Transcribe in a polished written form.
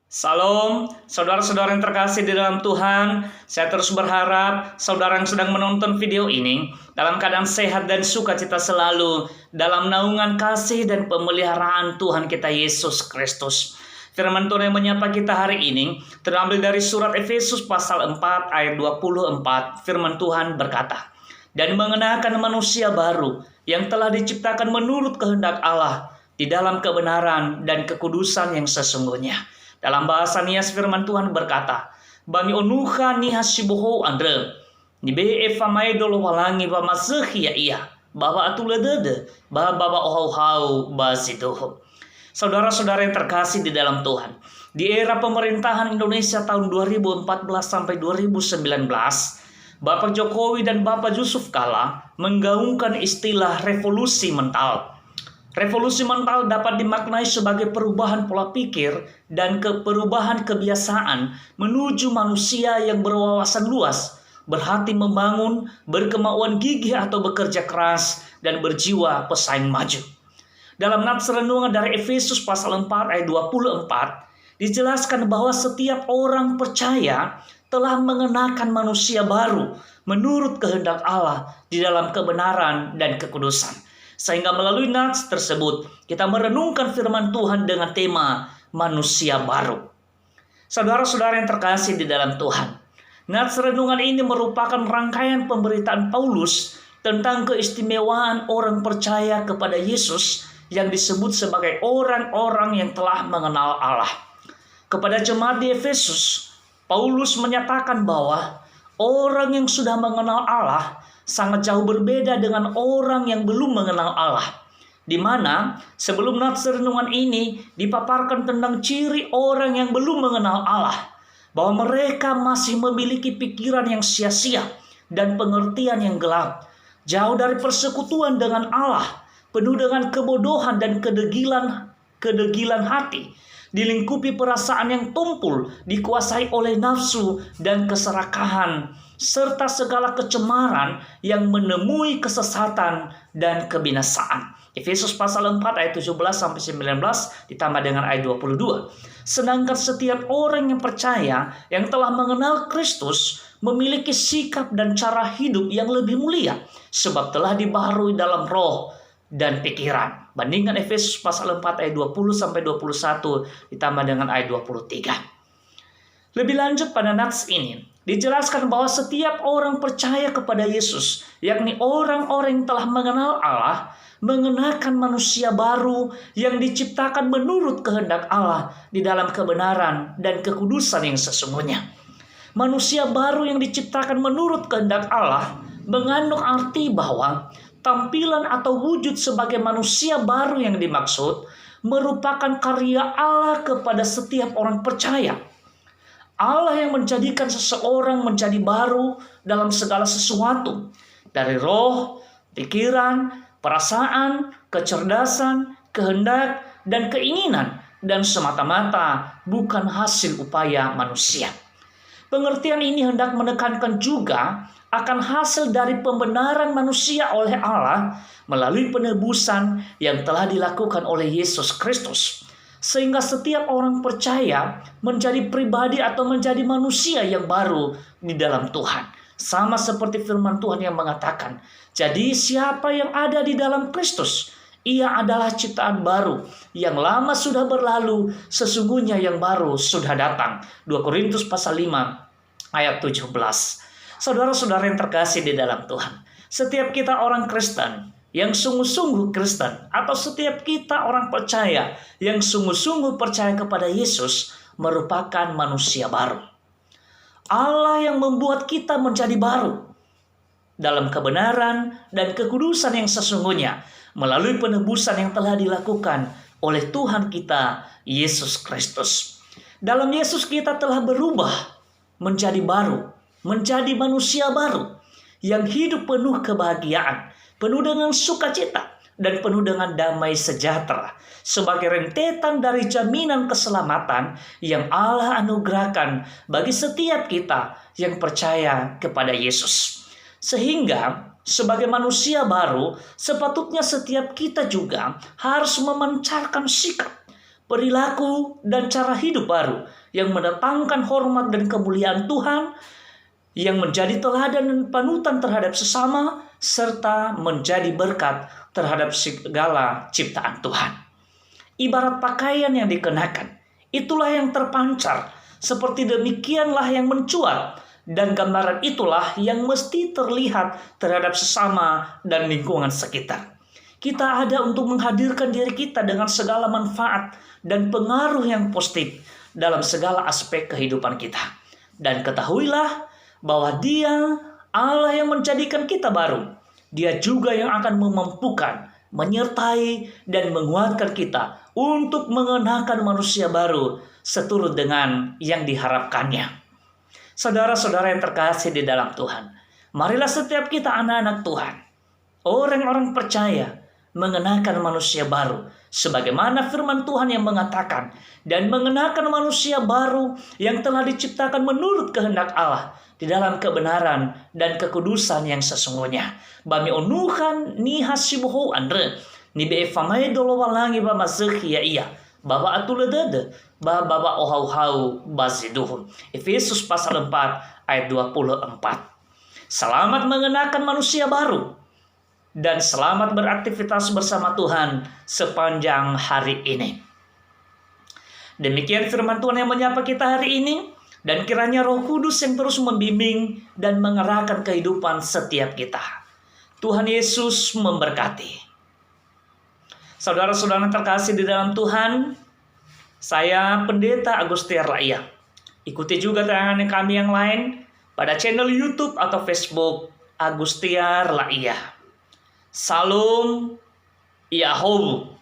Salam, saudara-saudara yang terkasih di dalam Tuhan. Saya terus berharap saudara yang sedang menonton video ini dalam keadaan sehat dan sukacita selalu dalam naungan kasih dan pemeliharaan Tuhan kita Yesus Kristus. Firman Tuhan yang menyapa kita hari ini terambil dari surat Efesus pasal 4 ayat 24. Firman Tuhan berkata, "Dan mengenakan manusia baru yang telah diciptakan menurut kehendak Allah di dalam kebenaran dan kekudusan yang sesungguhnya." Dalam bahasa Nias firman Tuhan berkata, "Bami onuha ni hasiboho andre, ni be eva maidolo walangi ba masehi ya iya, baba atuledede, baba ohau bazidoho." Saudara-saudara yang terkasih di dalam Tuhan, di era pemerintahan Indonesia tahun 2014 sampai 2019, Bapak Jokowi dan Bapak Yusuf Kala menggaungkan istilah revolusi mental. Revolusi mental dapat dimaknai sebagai perubahan pola pikir dan perubahan kebiasaan menuju manusia yang berwawasan luas, berhati membangun, berkemauan gigih atau bekerja keras, dan berjiwa pesaing maju. Dalam nats renungan dari Efesus pasal 4 ayat 24, dijelaskan bahwa setiap orang percaya telah mengenakan manusia baru menurut kehendak Allah di dalam kebenaran dan kekudusan. Sehingga melalui nats tersebut kita merenungkan firman Tuhan dengan tema manusia baru. Saudara-saudara yang terkasih di dalam Tuhan, nats renungan ini merupakan rangkaian pemberitaan Paulus tentang keistimewaan orang percaya kepada Yesus yang disebut sebagai orang-orang yang telah mengenal Allah. Kepada jemaat di Efesus, Paulus menyatakan bahwa orang yang sudah mengenal Allah sangat jauh berbeda dengan orang yang belum mengenal Allah. Di mana sebelum nats renungan ini dipaparkan tentang ciri orang yang belum mengenal Allah, bahwa mereka masih memiliki pikiran yang sia-sia dan pengertian yang gelap, jauh dari persekutuan dengan Allah, penuh dengan kebodohan dan kedegilan hati, dilingkupi perasaan yang tumpul, dikuasai oleh nafsu dan keserakahan, serta segala kecemaran yang menemui kesesatan dan kebinasaan. Efesus pasal 4 ayat 17-19 ditambah dengan ayat 22. Sedangkan setiap orang yang percaya yang telah mengenal Kristus memiliki sikap dan cara hidup yang lebih mulia, sebab telah dibaharui dalam roh dan pikiran. Bandingkan Efesus pasal 4 ayat 20-21 ditambah dengan ayat 23. Lebih lanjut pada nats ini dijelaskan bahwa setiap orang percaya kepada Yesus, yakni orang-orang yang telah mengenal Allah, mengenakan manusia baru yang diciptakan menurut kehendak Allah di dalam kebenaran dan kekudusan yang sesungguhnya. Manusia baru yang diciptakan menurut kehendak Allah mengandung arti bahwa tampilan atau wujud sebagai manusia baru yang dimaksud merupakan karya Allah kepada setiap orang percaya. Allah yang menjadikan seseorang menjadi baru dalam segala sesuatu, dari roh, pikiran, perasaan, kecerdasan, kehendak, dan keinginan, dan semata-mata bukan hasil upaya manusia. Pengertian ini hendak menekankan juga akan hasil dari pembenaran manusia oleh Allah melalui penebusan yang telah dilakukan oleh Yesus Kristus. Sehingga setiap orang percaya menjadi pribadi atau menjadi manusia yang baru di dalam Tuhan. Sama seperti firman Tuhan yang mengatakan, "Jadi siapa yang ada di dalam Kristus, ia adalah ciptaan baru. Yang lama sudah berlalu, sesungguhnya yang baru sudah datang." 2 Korintus pasal 5 ayat 17. Saudara-saudara yang terkasih di dalam Tuhan, setiap kita orang Kristen yang sungguh-sungguh Kristen, atau setiap kita orang percaya yang sungguh-sungguh percaya kepada Yesus, merupakan manusia baru. Allah yang membuat kita menjadi baru dalam kebenaran dan kekudusan yang sesungguhnya melalui penebusan yang telah dilakukan oleh Tuhan kita Yesus Kristus. Dalam Yesus kita telah berubah menjadi baru, menjadi manusia baru yang hidup penuh kebahagiaan, penuh dengan sukacita, dan penuh dengan damai sejahtera, sebagai rentetan dari jaminan keselamatan yang Allah anugerahkan bagi setiap kita yang percaya kepada Yesus. Sehingga sebagai manusia baru, sepatutnya setiap kita juga harus memancarkan sikap, perilaku dan cara hidup baru yang mendatangkan hormat dan kemuliaan Tuhan, yang menjadi teladan dan panutan terhadap sesama, serta menjadi berkat terhadap segala ciptaan Tuhan. Ibarat pakaian yang dikenakan, itulah yang terpancar, seperti demikianlah yang mencuat, dan gambaran itulah yang mesti terlihat terhadap sesama dan lingkungan sekitar. Kita ada untuk menghadirkan diri kita dengan segala manfaat dan pengaruh yang positif dalam segala aspek kehidupan kita. Dan ketahuilah bahwa Dia, Allah yang menjadikan kita baru, Dia juga yang akan memampukan, menyertai, dan menguatkan kita untuk mengenakan manusia baru seturut dengan yang diharapkannya. Saudara-saudara yang terkasih di dalam Tuhan, marilah setiap kita anak-anak Tuhan, orang-orang percaya, mengenakan manusia baru, sebagaimana firman Tuhan yang mengatakan, dan mengenakan manusia baru yang telah diciptakan menurut kehendak Allah di dalam kebenaran dan kekudusan yang sesungguhnya. Bami onuhan ni hasibuhu andre ni be famai dolo walangi ba mazeki ya iya baba atuledede baba ohau-hau baziduhun. Efesus pasal 4 ayat 24. Selamat mengenakan manusia baru dan selamat beraktivitas bersama Tuhan sepanjang hari ini. Demikian firman Tuhan yang menyapa kita hari ini, dan kiranya Roh Kudus yang terus membimbing dan mengerahkan kehidupan setiap kita. Tuhan Yesus memberkati. Saudara-saudara terkasih di dalam Tuhan, saya Pendeta Agustiar Laia. Ikuti juga tayangan kami yang lain pada channel YouTube atau Facebook Agustiar Laia. Salam Yahoo.